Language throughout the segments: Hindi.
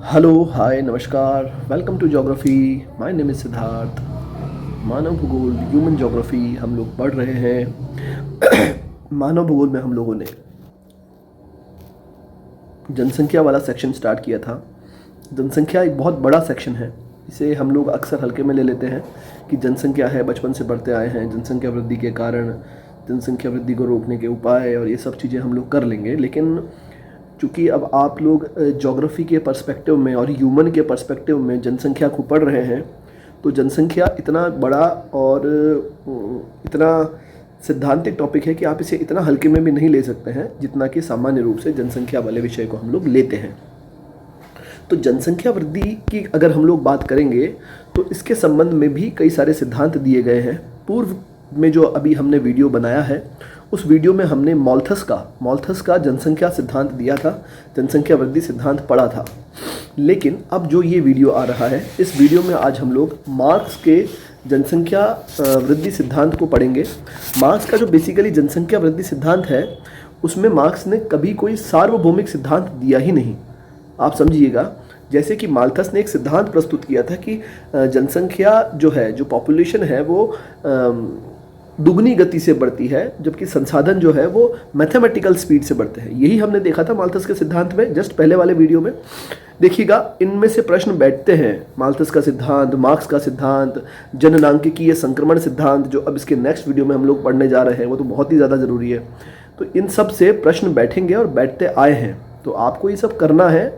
Hello hi namaskar welcome to geography. My name is Siddharth. मानव भूगोल ह्यूमन ज्योग्राफी हम लोग पढ़ रहे हैं। मानव भूगोल में हम लोगों ने जनसंख्या वाला सेक्शन स्टार्ट किया था। जनसंख्या एक बहुत बड़ा सेक्शन है। इसे हम लोग अक्सर हल्के में ले लेते हैं कि जनसंख्या है, बचपन से बढ़ते आए हैं, जनसंख्या वृद्धि के कारण, जनसंख्या वृद्धि को रोकने के उपाय और ये सब चीज़ें हम लोग कर लेंगे। लेकिन चूँकि अब आप लोग ज्योग्राफी के पर्सपेक्टिव में और ह्यूमन के पर्सपेक्टिव में जनसंख्या को पढ़ रहे हैं, तो जनसंख्या इतना बड़ा और इतना सिद्धांतिक टॉपिक है कि आप इसे इतना हल्के में भी नहीं ले सकते हैं जितना कि सामान्य रूप से जनसंख्या वाले विषय को हम लोग लेते हैं। तो जनसंख्या वृद्धि की अगर हम लोग बात करेंगे तो इसके संबंध में भी कई सारे सिद्धांत दिए गए हैं। पूर्व में जो अभी हमने वीडियो बनाया है उस वीडियो में हमने मॉल्थस का जनसंख्या सिद्धांत दिया था, जनसंख्या वृद्धि सिद्धांत पढ़ा था। लेकिन अब जो ये वीडियो आ रहा है, इस वीडियो में आज हम लोग मार्क्स के जनसंख्या वृद्धि सिद्धांत को पढ़ेंगे। मार्क्स का जो बेसिकली जनसंख्या वृद्धि सिद्धांत है उसमें मार्क्स ने कभी कोई सार्वभौमिक सिद्धांत दिया ही नहीं। आप समझिएगा, जैसे कि माल्थस ने एक सिद्धांत प्रस्तुत किया था कि जनसंख्या जो है, जो पॉपुलेशन है वो दुगनी गति से बढ़ती है, जबकि संसाधन जो है वो मैथमेटिकल स्पीड से बढ़ते हैं। यही हमने देखा था माल्थस के सिद्धांत में, जस्ट पहले वाले वीडियो में। देखिएगा, इनमें से प्रश्न बैठते हैं। माल्थस का सिद्धांत, मार्क्स का सिद्धांत, जननांकिकीय संक्रमण सिद्धांत, जो अब इसके नेक्स्ट वीडियो में हम लोग पढ़ने जा रहे हैं, वो तो बहुत ही ज़्यादा ज़रूरी है। तो इन सब से प्रश्न बैठेंगे और बैठते आए हैं, तो आपको ये सब करना है।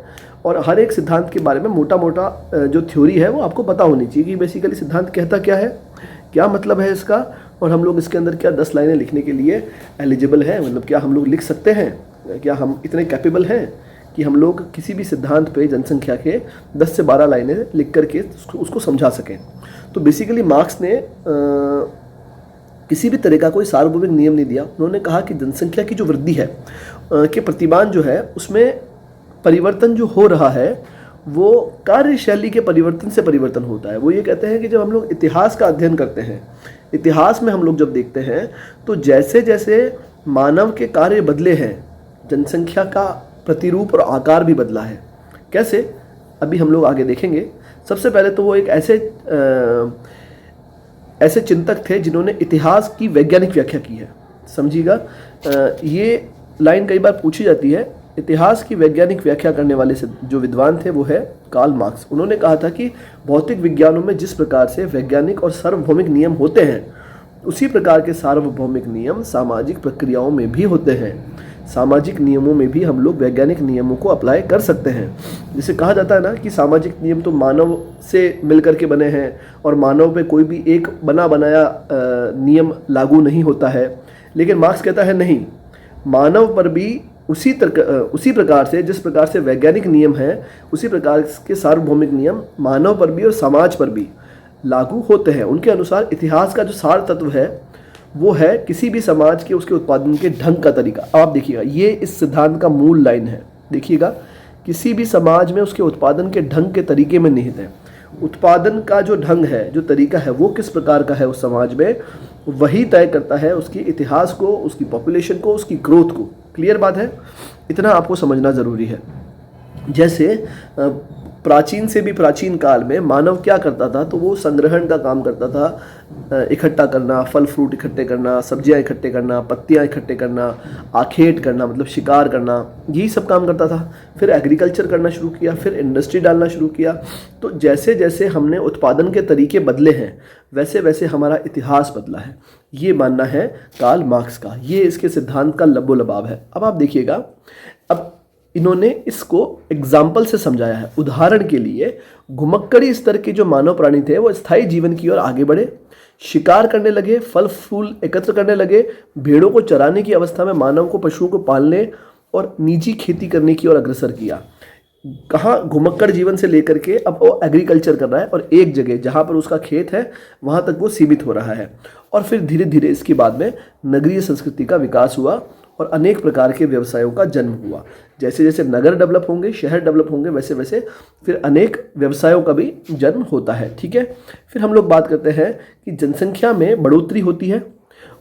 और हर एक सिद्धांत के बारे में मोटा मोटा जो थ्योरी है वो आपको पता होनी चाहिए कि बेसिकली सिद्धांत कहता क्या है, क्या मतलब है इसका, और हम लोग इसके अंदर क्या 10 लाइनें लिखने के लिए एलिजिबल हैं। मतलब क्या हम लोग लिख सकते हैं, क्या हम इतने कैपेबल हैं कि हम लोग किसी भी सिद्धांत पे जनसंख्या के 10 से 12 लाइनें लिख करके उसको समझा सकें। तो बेसिकली मार्क्स ने किसी भी तरह का कोई सार्वभौमिक नियम नहीं दिया। उन्होंने कहा कि जनसंख्या की जो वृद्धि है के प्रतिमान जो है उसमें परिवर्तन जो हो रहा है वो कार्यशैली के परिवर्तन से परिवर्तन होता है। वो ये कहते हैं कि जब हम लोग इतिहास का अध्ययन करते हैं, इतिहास में हम लोग जब देखते हैं तो जैसे जैसे मानव के कार्य बदले हैं, जनसंख्या का प्रतिरूप और आकार भी बदला है। कैसे, अभी हम लोग आगे देखेंगे। सबसे पहले तो वो एक ऐसे चिंतक थे जिन्होंने इतिहास की वैज्ञानिक व्याख्या की है। समझिएगा, ये लाइन कई बार पूछी जाती है। इतिहास की वैज्ञानिक व्याख्या करने वाले से जो विद्वान थे वो है कार्ल मार्क्स। उन्होंने कहा था कि भौतिक विज्ञानों में जिस प्रकार से वैज्ञानिक और सार्वभौमिक नियम होते हैं, उसी प्रकार के सार्वभौमिक नियम सामाजिक प्रक्रियाओं में भी होते हैं। सामाजिक नियमों में भी हम लोग वैज्ञानिक नियमों को अप्लाई कर सकते हैं। जिसे कहा जाता है ना कि सामाजिक नियम तो मानव से मिलकर के बने हैं और मानव पे कोई भी एक बना बनाया नियम लागू नहीं होता है। लेकिन मार्क्स कहता है नहीं, मानव पर भी उसी प्रकार से, जिस प्रकार से वैज्ञानिक नियम है, उसी प्रकार के सार्वभौमिक नियम मानव पर भी और समाज पर भी लागू होते हैं। उनके अनुसार इतिहास का जो सार तत्व है वो है किसी भी समाज के उसके उत्पादन के ढंग का तरीका। आप देखिएगा, ये इस सिद्धांत का मूल लाइन है। देखिएगा, किसी भी समाज में उसके उत्पादन के ढंग के तरीके में निहित है। उत्पादन का जो ढंग है, जो तरीका है, वो किस प्रकार का है उस समाज में, वही तय करता है उसकी इतिहास को, उसकी पॉपुलेशन को, उसकी ग्रोथ को। क्लियर बात है, इतना आपको समझना ज़रूरी है। जैसे प्राचीन से भी प्राचीन काल में मानव क्या करता था, तो वो संग्रहण का काम करता था। इकट्ठा करना, फल फ्रूट इकट्ठे करना, सब्जियां इकट्ठे करना, पत्तियां इकट्ठे करना, आखेट करना मतलब शिकार करना, यही सब काम करता था। फिर एग्रीकल्चर करना शुरू किया, फिर इंडस्ट्री डालना शुरू किया। तो जैसे जैसे हमने उत्पादन के तरीके बदले हैं वैसे वैसे हमारा इतिहास बदला है। ये मानना है कार्ल मार्क्स का, ये इसके सिद्धांत का लबोलबाब है। अब आप देखिएगा, अब इन्होंने इसको एग्जाम्पल से समझाया है। उदाहरण के लिए, घुमक्कड़ी स्तर के जो मानव प्राणी थे वो स्थायी जीवन की ओर आगे बढ़े, शिकार करने लगे, फल फूल एकत्र करने लगे, भेड़ों को चराने की अवस्था में मानव को पशुओं को पालने और निजी खेती करने की ओर अग्रसर किया। कहाँ, घुमक्कड़ जीवन से लेकर के अब वो एग्रीकल्चर कर रहा है और एक जगह जहाँ पर उसका खेत है वहाँ तक वो सीमित हो रहा है। और फिर धीरे धीरे इसके बाद में नगरीय संस्कृति का विकास हुआ और अनेक प्रकार के व्यवसायों का जन्म हुआ। जैसे जैसे नगर डेवलप होंगे, शहर डेवलप होंगे, वैसे वैसे फिर अनेक व्यवसायों का भी जन्म होता है। ठीक है, फिर हम लोग बात करते हैं कि जनसंख्या में बढ़ोतरी होती है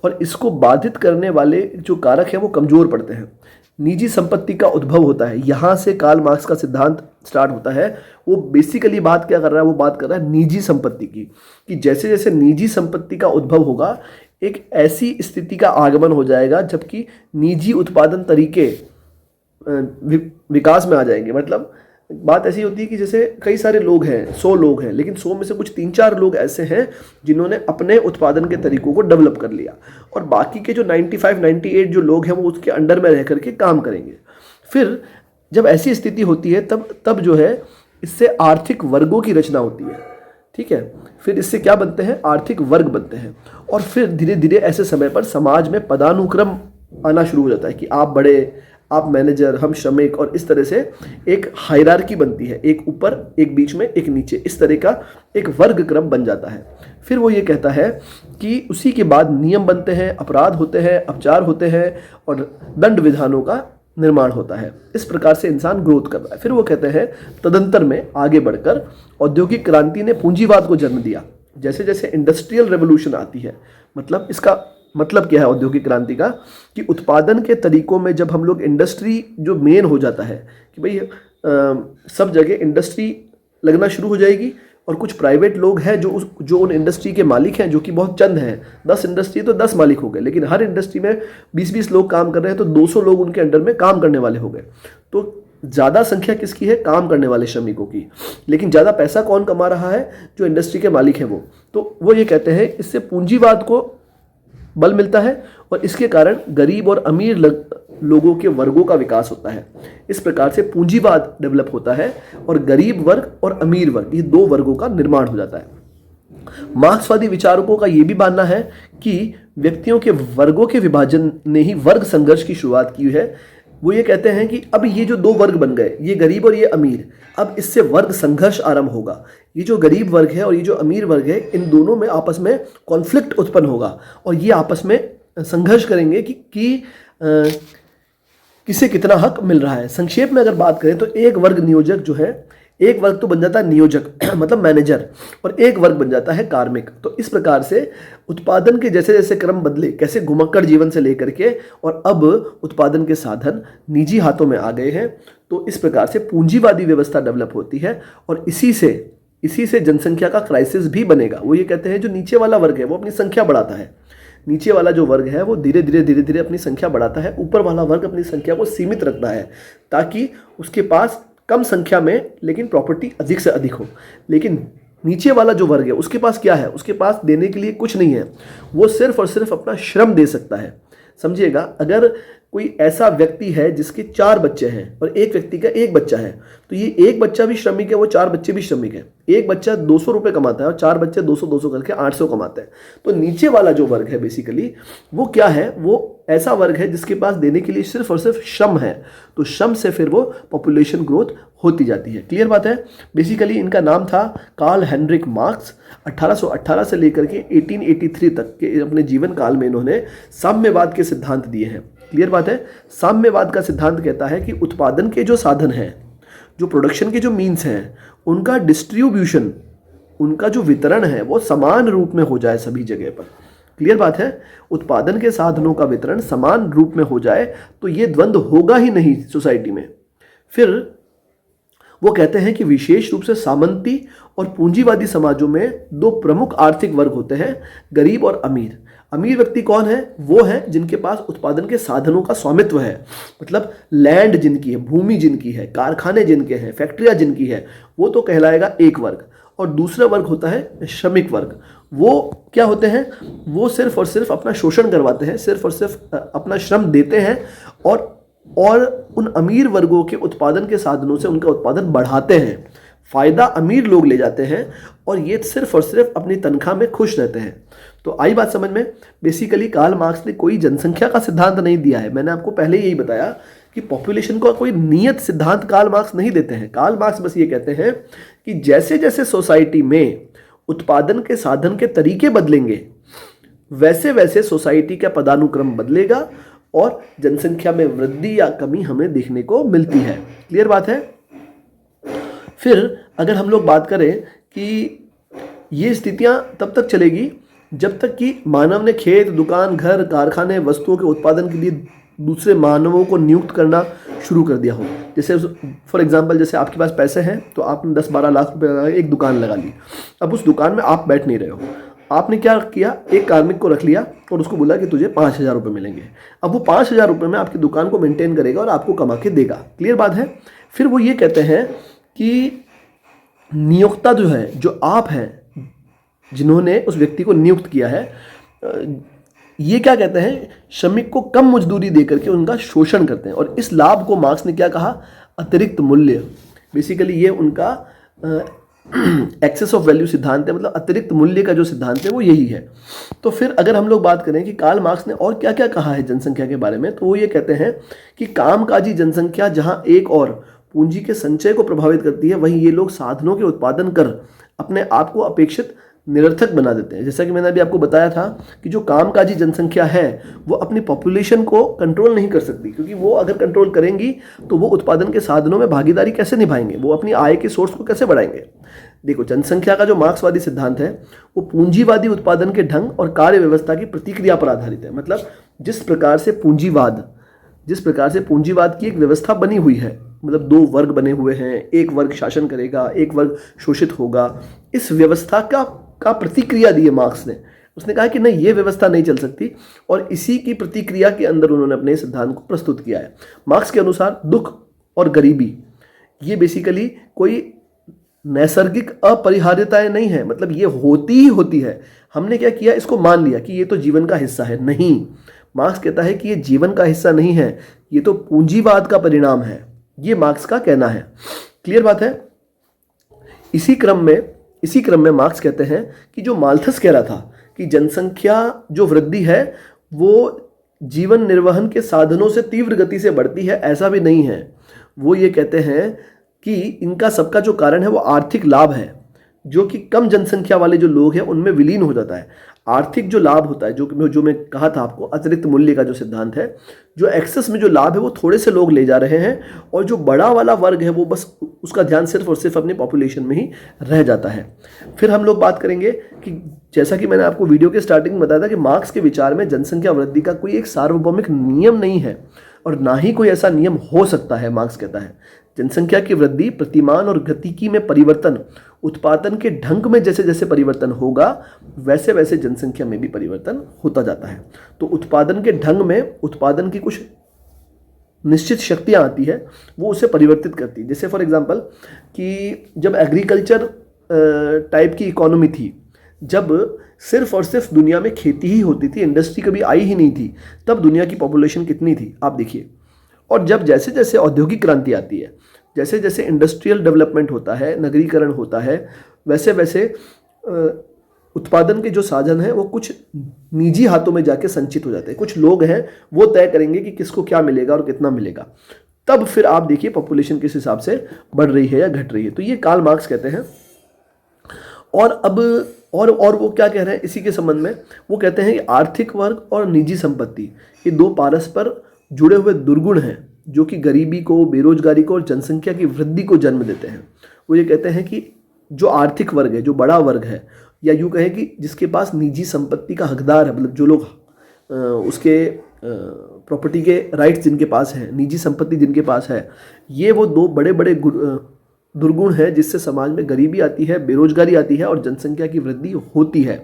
और इसको बाधित करने वाले जो कारक हैं वो कमज़ोर पड़ते हैं। निजी संपत्ति का उद्भव होता है। यहाँ से कार्ल मार्क्स का सिद्धांत स्टार्ट होता है। वो बेसिकली बात क्या कर रहा है, वो बात कर रहा है निजी संपत्ति की, कि जैसे जैसे निजी संपत्ति का उद्भव होगा एक ऐसी स्थिति का आगमन हो जाएगा जबकि निजी उत्पादन तरीके विकास में आ जाएंगे। मतलब बात ऐसी होती है कि जैसे कई सारे लोग हैं, 100 लोग हैं, लेकिन 100 में से कुछ 3-4 लोग ऐसे हैं जिन्होंने अपने उत्पादन के तरीकों को डेवलप कर लिया, और बाकी के जो 95-98 जो लोग हैं वो उसके अंडर में रह करके काम करेंगे। फिर जब ऐसी स्थिति होती है तब जो है इससे आर्थिक वर्गों की रचना होती है। ठीक है, फिर इससे क्या बनते हैं, आर्थिक वर्ग बनते हैं, और फिर धीरे धीरे ऐसे समय पर समाज में पदानुक्रम आना शुरू हो जाता है कि आप बड़े, आप मैनेजर, हम श्रमिक, और इस तरह से एक हायरार्की बनती है, एक ऊपर, एक बीच में, एक नीचे, इस तरह का एक वर्ग क्रम बन जाता है। फिर वो ये कहता है कि उसी के बाद नियम बनते हैं, अपराध होते हैं, अपचार होते हैं, और दंड विधानों का निर्माण होता है। इस प्रकार से इंसान ग्रोथ कर रहा है। फिर वो कहते हैं तदंतर में आगे बढ़कर औद्योगिक क्रांति ने पूंजीवाद को जन्म दिया। जैसे जैसे इंडस्ट्रियल रेवोल्यूशन आती है, मतलब इसका मतलब क्या है औद्योगिक क्रांति का, कि उत्पादन के तरीकों में जब हम लोग इंडस्ट्री जो मेन हो जाता है कि भाई सब जगह इंडस्ट्री लगना शुरू हो जाएगी, और कुछ प्राइवेट लोग हैं जो उन इंडस्ट्री के मालिक हैं, जो कि बहुत चंद हैं। 10 इंडस्ट्री तो 10 मालिक हो गए, लेकिन हर इंडस्ट्री में 20-20 लोग काम कर रहे हैं, तो 200 लोग उनके अंडर में काम करने वाले हो गए। तो ज़्यादा संख्या किसकी है, काम करने वाले श्रमिकों की, लेकिन ज़्यादा पैसा कौन कमा रहा है, जो इंडस्ट्री के मालिक हैं वो। तो वो ये कहते हैं इससे पूंजीवाद को बल मिलता है, और इसके कारण गरीब और अमीर लोगों के वर्गों का विकास होता है। इस प्रकार से पूंजीवाद डेवलप होता है, और गरीब वर्ग और अमीर वर्ग, ये 2 वर्गों का निर्माण हो जाता है। मार्क्सवादी विचारकों का यह भी मानना है कि व्यक्तियों के वर्गों के विभाजन ने ही वर्ग संघर्ष की शुरुआत की है। वो ये कहते हैं कि अब ये जो 2 वर्ग बन गए, ये गरीब और ये अमीर, अब इससे वर्ग संघर्ष आरंभ होगा। ये जो गरीब वर्ग है और ये जो अमीर वर्ग है, इन दोनों में आपस में कॉन्फ्लिक्ट उत्पन्न होगा, और ये आपस में संघर्ष करेंगे कि किसे कितना हक मिल रहा है। संक्षेप में अगर बात करें तो एक वर्ग नियोजक जो है, एक वर्ग तो बन जाता है नियोजक मतलब मैनेजर, और एक वर्ग बन जाता है कार्मिक। तो इस प्रकार से उत्पादन के जैसे जैसे क्रम बदले, कैसे घुमक्कड़ जीवन से लेकर के, और अब उत्पादन के साधन निजी हाथों में आ गए हैं। तो इस प्रकार से पूंजीवादी व्यवस्था डेवलप होती है, और इसी से जनसंख्या का क्राइसिस भी बनेगा। वो ये कहते हैं जो नीचे वाला वर्ग है वो अपनी संख्या बढ़ाता है, नीचे वाला जो वर्ग है वो धीरे धीरे अपनी संख्या बढ़ाता है, ऊपर वाला वर्ग अपनी संख्या को सीमित रखता है, ताकि उसके पास कम संख्या में लेकिन प्रॉपर्टी अधिक से अधिक हो। लेकिन नीचे वाला जो वर्ग है उसके पास क्या है, उसके पास देने के लिए कुछ नहीं है, वो सिर्फ और सिर्फ अपना श्रम दे सकता है। समझिएगा, अगर कोई ऐसा व्यक्ति है जिसके 4 बच्चे हैं और एक व्यक्ति का 1 बच्चा है, तो ये एक बच्चा भी श्रमिक है, वो 4 बच्चे भी श्रमिक है। एक बच्चा 200 रुपये कमाता है और 4 बच्चे 200-200 करके 800 कमाते हैं। तो नीचे वाला जो वर्ग है बेसिकली वो क्या है, वो ऐसा वर्ग है जिसके पास देने के लिए सिर्फ और सिर्फ श्रम है। तो श्रम से फिर वो पॉपुलेशन ग्रोथ होती जाती है। क्लियर बात है। बेसिकली इनका नाम था कार्ल हेनरिक मार्क्स। 1818 से लेकर के 1883 तक के अपने जीवन काल में इन्होंने साम्यवाद के सिद्धांत दिए हैं। क्लियर बात है। साम्यवाद का सिद्धांत कहता है कि उत्पादन के जो साधन हैं, जो प्रोडक्शन के जो मीन्स हैं, उनका डिस्ट्रीब्यूशन, उनका जो वितरण है वो समान रूप में हो जाए सभी जगह पर। क्लियर बात है। उत्पादन के साधनों का वितरण समान रूप में हो जाए तो ये द्वंद्व होगा ही नहीं सोसाइटी में। फिर वो कहते हैं कि विशेष रूप से सामंती और पूंजीवादी समाजों में 2 प्रमुख आर्थिक वर्ग होते हैं, गरीब और अमीर। अमीर व्यक्ति कौन है? वो है जिनके पास उत्पादन के साधनों का स्वामित्व है, मतलब लैंड जिनकी है, भूमि जिनकी है, कारखाने जिनके हैं, फैक्ट्रियां जिनकी है, वो तो कहलाएगा एक वर्ग। और दूसरा वर्ग होता है श्रमिक वर्ग। वो क्या होते हैं? वो सिर्फ और सिर्फ अपना शोषण करवाते हैं, सिर्फ और सिर्फ अपना श्रम देते हैं और उन अमीर वर्गों के उत्पादन के साधनों से उनका उत्पादन बढ़ाते हैं। फायदा अमीर लोग ले जाते हैं और ये सिर्फ और सिर्फ अपनी तनख्वाह में खुश रहते हैं। तो आई बात समझ में। बेसिकली कार्ल मार्क्स ने कोई जनसंख्या का सिद्धांत नहीं दिया है। मैंने आपको पहले यही बताया कि पॉपुलेशन का कोई नियत सिद्धांत कार्ल मार्क्स नहीं देते हैं। कार्ल मार्क्स बस ये कहते हैं कि जैसे जैसे सोसाइटी में उत्पादन के साधन के तरीके बदलेंगे, वैसे वैसे सोसाइटी का पदानुक्रम बदलेगा और जनसंख्या में वृद्धि या कमी हमें देखने को मिलती है। क्लियर बात है। फिर अगर हम लोग बात करें कि ये स्थितियां तब तक चलेगी जब तक कि मानव ने खेत, दुकान, घर, कारखाने, वस्तुओं के उत्पादन के लिए दूसरे मानवों को नियुक्त करना शुरू कर दिया हो। जैसे फॉर एग्जांपल, जैसे आपके पास पैसे हैं तो आपने 10-12 लाख रुपए लगा के एक दुकान लगा ली। अब उस दुकान में आप बैठ नहीं रहे हो, आपने क्या किया, एक कार्मिक को रख लिया और उसको बोला कि तुझे 5,000 रुपये मिलेंगे। अब वो 5,000 रुपये में आपकी दुकान को मेंटेन करेगा और आपको कमा के देगा। क्लियर बात है। फिर वो ये कहते हैं कि नियोक्ता जो है, जो आप हैं जिन्होंने उस व्यक्ति को नियुक्त किया है, ये क्या कहते हैं, श्रमिक को कम मजदूरी देकर के उनका शोषण करते हैं। और इस लाभ को मार्क्स ने क्या कहा, अतिरिक्त मूल्य। बेसिकली ये उनका एक्सेस ऑफ वैल्यू सिद्धांत है, मतलब अतिरिक्त मूल्य का जो सिद्धांत है वो यही है। तो फिर अगर हम लोग बात करें कि कार्ल मार्क्स ने और क्या क्या कहा है जनसंख्या के बारे में, तो वो ये कहते हैं कि कामकाजी जनसंख्या जहां एक और पूंजी के संचय को प्रभावित करती है, वहीं ये लोग साधनों के उत्पादन कर अपने आप को अपेक्षित निरर्थक बना देते हैं। जैसा कि मैंने अभी आपको बताया था कि जो कामकाजी जनसंख्या है वो अपनी पॉपुलेशन को कंट्रोल नहीं कर सकती, क्योंकि वो अगर कंट्रोल करेंगी तो वो उत्पादन के साधनों में भागीदारी कैसे निभाएंगे, वो अपनी आय के सोर्स को कैसे बढ़ाएंगे। देखो, जनसंख्या का जो मार्क्सवादी सिद्धांत है वो पूंजीवादी उत्पादन के ढंग और कार्य व्यवस्था की प्रतिक्रिया पर आधारित है। मतलब जिस प्रकार से पूंजीवाद की एक व्यवस्था बनी हुई है, मतलब दो वर्ग बने हुए हैं, एक वर्ग शासन करेगा, एक वर्ग शोषित होगा, इस व्यवस्था का प्रतिक्रिया दी है मार्क्स ने। उसने कहा कि नहीं, ये व्यवस्था नहीं चल सकती, और इसी की प्रतिक्रिया के अंदर उन्होंने अपने सिद्धांत को प्रस्तुत किया है। मार्क्स के अनुसार दुख और गरीबी ये बेसिकली कोई नैसर्गिक अपरिहार्यताएं नहीं है, मतलब ये होती ही होती है। हमने क्या किया, इसको मान लिया कि ये तो जीवन का हिस्सा है। नहीं, मार्क्स कहता है कि ये जीवन का हिस्सा नहीं है, ये तो पूंजीवाद का परिणाम है। ये मार्क्स का कहना है। क्लियर बात है। इसी क्रम में मार्क्स कहते हैं कि जो माल्थस कह रहा था कि जनसंख्या जो वृद्धि है वो जीवन निर्वहन के साधनों से तीव्र गति से बढ़ती है, ऐसा भी नहीं है। वो ये कहते हैं कि इनका सबका जो कारण है वो आर्थिक लाभ है, जो कि कम जनसंख्या वाले जो लोग हैं उनमें विलीन हो जाता है। आर्थिक जो लाभ होता है, जो मैं कहा था आपको, अतिरिक्त मूल्य का जो सिद्धांत है, जो एक्सेस में जो लाभ है वो थोड़े से लोग ले जा रहे हैं, और जो बड़ा वाला वर्ग है वो बस उसका ध्यान सिर्फ और सिर्फ अपनी पॉपुलेशन में ही रह जाता है। फिर हम लोग बात करेंगे कि जैसा कि मैंने आपको वीडियो के स्टार्टिंग में बताया था कि मार्क्स के विचार में जनसंख्या वृद्धि का कोई एक सार्वभौमिक नियम नहीं है, और ना ही कोई ऐसा नियम हो सकता है। मार्क्स कहता है जनसंख्या की वृद्धि प्रतिमान और गतिकी में परिवर्तन, उत्पादन के ढंग में जैसे जैसे परिवर्तन होगा वैसे वैसे जनसंख्या में भी परिवर्तन होता जाता है। तो उत्पादन के ढंग में उत्पादन की कुछ निश्चित शक्तियां आती है, वो उसे परिवर्तित करती है। जैसे फॉर एग्जांपल कि जब एग्रीकल्चर टाइप की इकोनॉमी थी, जब सिर्फ और सिर्फ दुनिया में खेती ही होती थी, इंडस्ट्री कभी आई ही नहीं थी, तब दुनिया की पॉपुलेशन कितनी थी आप देखिए। और जब जैसे जैसे औद्योगिक क्रांति आती है, जैसे जैसे इंडस्ट्रियल डेवलपमेंट होता है, नगरीकरण होता है, वैसे वैसे उत्पादन के जो साधन हैं वो कुछ निजी हाथों में जाके संचित हो जाते हैं। कुछ लोग हैं वो तय करेंगे कि किसको क्या मिलेगा और कितना मिलेगा। तब फिर आप देखिए पॉपुलेशन किस हिसाब से बढ़ रही है या घट रही है। तो ये कार्ल मार्क्स कहते हैं। और अब और वो क्या कह रहे हैं इसी के संबंध में, वो कहते हैं कि आर्थिक वर्ग और निजी संपत्ति ये दो परस्पर जुड़े हुए दुर्गुण हैं जो कि गरीबी को, बेरोजगारी को और जनसंख्या की वृद्धि को जन्म देते हैं। वो ये कहते हैं कि जो आर्थिक वर्ग है, जो बड़ा वर्ग है, या यूँ कहें कि जिसके पास निजी संपत्ति का हकदार है, मतलब जो लोग उसके प्रॉपर्टी के राइट्स जिनके पास हैं, निजी संपत्ति जिनके पास है, ये वो दो बड़े बड़े दुर्गुण है जिससे समाज में गरीबी आती है, बेरोजगारी आती है और जनसंख्या की वृद्धि होती है।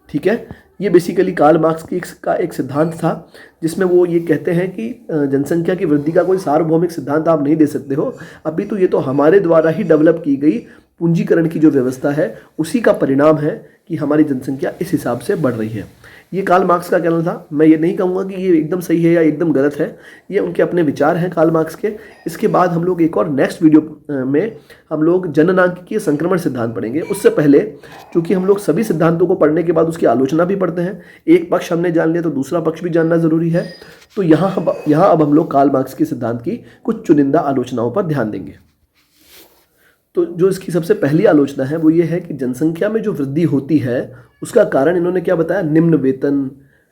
ठीक है, ये बेसिकली कार्ल मार्क्स का एक सिद्धांत था जिसमें वो ये कहते हैं कि जनसंख्या की वृद्धि का कोई सार्वभौमिक सिद्धांत आप नहीं दे सकते हो, अभी तो ये तो हमारे द्वारा ही डेवलप की गई पूंजीकरण की जो व्यवस्था है उसी का परिणाम है कि हमारी जनसंख्या इस हिसाब से बढ़ रही है। ये कार्ल मार्क्स का कहना था। मैं ये नहीं कहूँगा कि ये एकदम सही है या एकदम गलत है, ये उनके अपने विचार हैं कार्ल मार्क्स के। इसके बाद हम लोग एक और नेक्स्ट वीडियो में हम लोग जननांकिकीय संक्रमण सिद्धांत पढ़ेंगे। उससे पहले चूँकि हम लोग सभी सिद्धांतों को पढ़ने के बाद उसकी आलोचना भी पढ़ते हैं, एक पक्ष हमने जान लिया तो दूसरा पक्ष भी जानना ज़रूरी है। तो यहाँ अब हम लोग कार्ल मार्क्स के सिद्धांत की कुछ चुनिंदा आलोचनाओं पर ध्यान देंगे। तो जो इसकी सबसे पहली आलोचना है वो ये है कि जनसंख्या में जो वृद्धि होती है उसका कारण इन्होंने क्या बताया, निम्न वेतन,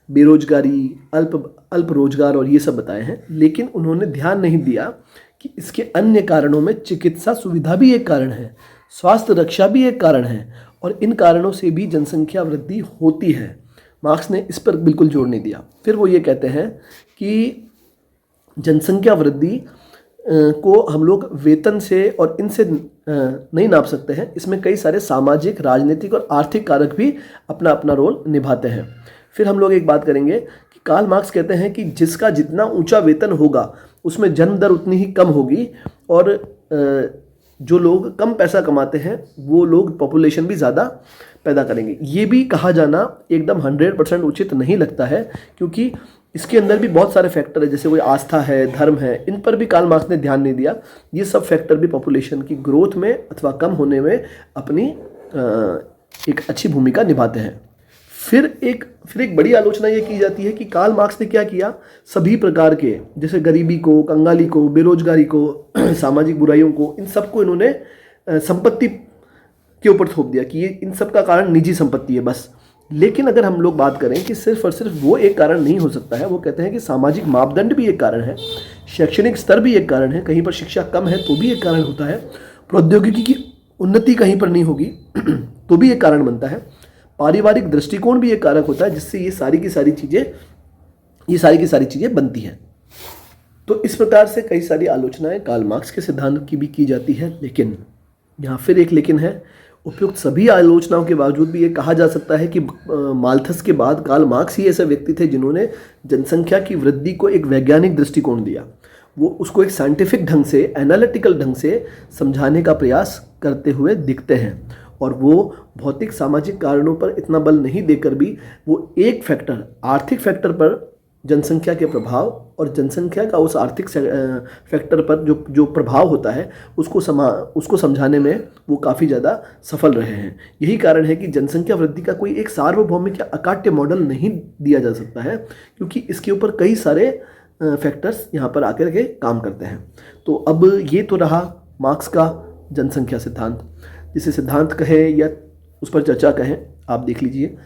बेरोजगारी, अल्प रोजगार और ये सब बताए हैं। लेकिन उन्होंने ध्यान नहीं दिया कि इसके अन्य कारणों में चिकित्सा सुविधा भी एक कारण है, स्वास्थ्य रक्षा भी एक कारण है, और इन कारणों से भी जनसंख्या वृद्धि होती है। मार्क्स ने इस पर बिल्कुल जोर नहीं दिया। फिर वो ये कहते हैं कि जनसंख्या वृद्धि को हम लोग वेतन से और इनसे नहीं नाप सकते हैं। इसमें कई सारे सामाजिक, राजनीतिक और आर्थिक कारक भी अपना अपना रोल निभाते हैं। फिर हम लोग एक बात करेंगे कि कार्ल मार्क्स कहते हैं कि जिसका जितना ऊंचा वेतन होगा उसमें जन्म दर उतनी ही कम होगी, और जो लोग कम पैसा कमाते हैं वो लोग पॉपुलेशन भी ज़्यादा पैदा करेंगे। ये भी कहा जाना एकदम 100% उचित नहीं लगता है, क्योंकि इसके अंदर भी बहुत सारे फैक्टर है, जैसे कोई आस्था है, धर्म है, इन पर भी कार्ल मार्क्स ने ध्यान नहीं दिया। ये सब फैक्टर भी पॉपुलेशन की ग्रोथ में अथवा कम होने में अपनी एक अच्छी भूमिका निभाते हैं। फिर एक बड़ी आलोचना ये की जाती है कि कार्ल मार्क्स ने क्या किया, सभी प्रकार के, जैसे गरीबी को, कंगाली को, बेरोजगारी को, सामाजिक बुराइयों को, इन सबको इन्होंने संपत्ति के ऊपर थोप दिया कि ये इन सब का कारण निजी संपत्ति है बस। लेकिन अगर हम लोग बात करें कि सिर्फ और सिर्फ वो एक कारण नहीं हो सकता है, वो कहते हैं कि सामाजिक मापदंड भी एक कारण है, शैक्षणिक स्तर भी एक कारण है, कहीं पर शिक्षा कम है तो भी एक कारण होता है, प्रौद्योगिकी की उन्नति कहीं पर नहीं होगी तो भी एक कारण बनता है, पारिवारिक दृष्टिकोण भी एक कारक होता है, जिससे ये सारी की सारी चीज़ें बनती हैं। तो इस प्रकार से कई सारी आलोचनाएं कार्ल मार्क्स के सिद्धांत की भी की जाती है। लेकिन यहाँ फिर एक लेकिन है, उपयुक्त सभी आलोचनाओं के बावजूद भी ये कहा जा सकता है कि माल्थस के बाद कार्ल मार्क्स ही ऐसे व्यक्ति थे जिन्होंने जनसंख्या की वृद्धि को एक वैज्ञानिक दृष्टिकोण दिया। वो उसको एक साइंटिफिक ढंग से, एनालिटिकल ढंग से समझाने का प्रयास करते हुए दिखते हैं, और वो भौतिक सामाजिक कारणों पर इतना बल नहीं देकर भी वो एक फैक्टर, आर्थिक फैक्टर पर जनसंख्या के प्रभाव और जनसंख्या का उस आर्थिक फैक्टर पर जो प्रभाव होता है उसको समझाने में वो काफ़ी ज़्यादा सफल रहे हैं। यही कारण है कि जनसंख्या वृद्धि का कोई एक सार्वभौमिक या अकाट्य मॉडल नहीं दिया जा सकता है, क्योंकि इसके ऊपर कई सारे फैक्टर्स यहाँ पर आकर के काम करते हैं। तो अब ये तो रहा मार्क्स का जनसंख्या सिद्धांत, जिसे सिद्धांत कहें या उस पर चर्चा कहें, आप देख लीजिए।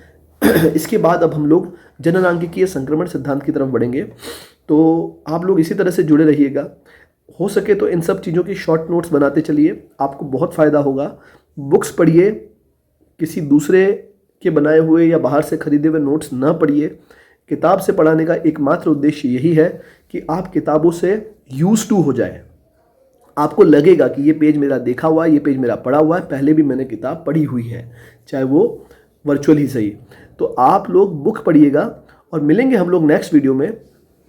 इसके बाद अब हम लोग जननांगिकीय संक्रमण सिद्धांत की तरफ बढ़ेंगे, तो आप लोग इसी तरह से जुड़े रहिएगा। हो सके तो इन सब चीज़ों की शॉर्ट नोट्स बनाते चलिए, आपको बहुत फ़ायदा होगा। बुक्स पढ़िए, किसी दूसरे के बनाए हुए या बाहर से खरीदे हुए नोट्स ना पढ़िए। किताब से पढ़ाने का एकमात्र उद्देश्य यही है कि आप किताबों से यूज टू हो जाए। आपको लगेगा कि ये पेज मेरा देखा हुआ है, ये पेज मेरा पढ़ा हुआ है, पहले भी मैंने किताब पढ़ी हुई है, चाहे वो वर्चुअल ही सही। तो आप लोग बुक पढ़िएगा, और मिलेंगे हम लोग नेक्स्ट वीडियो में।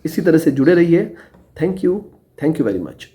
इसी तरह से जुड़े रहिए। Thank you very much.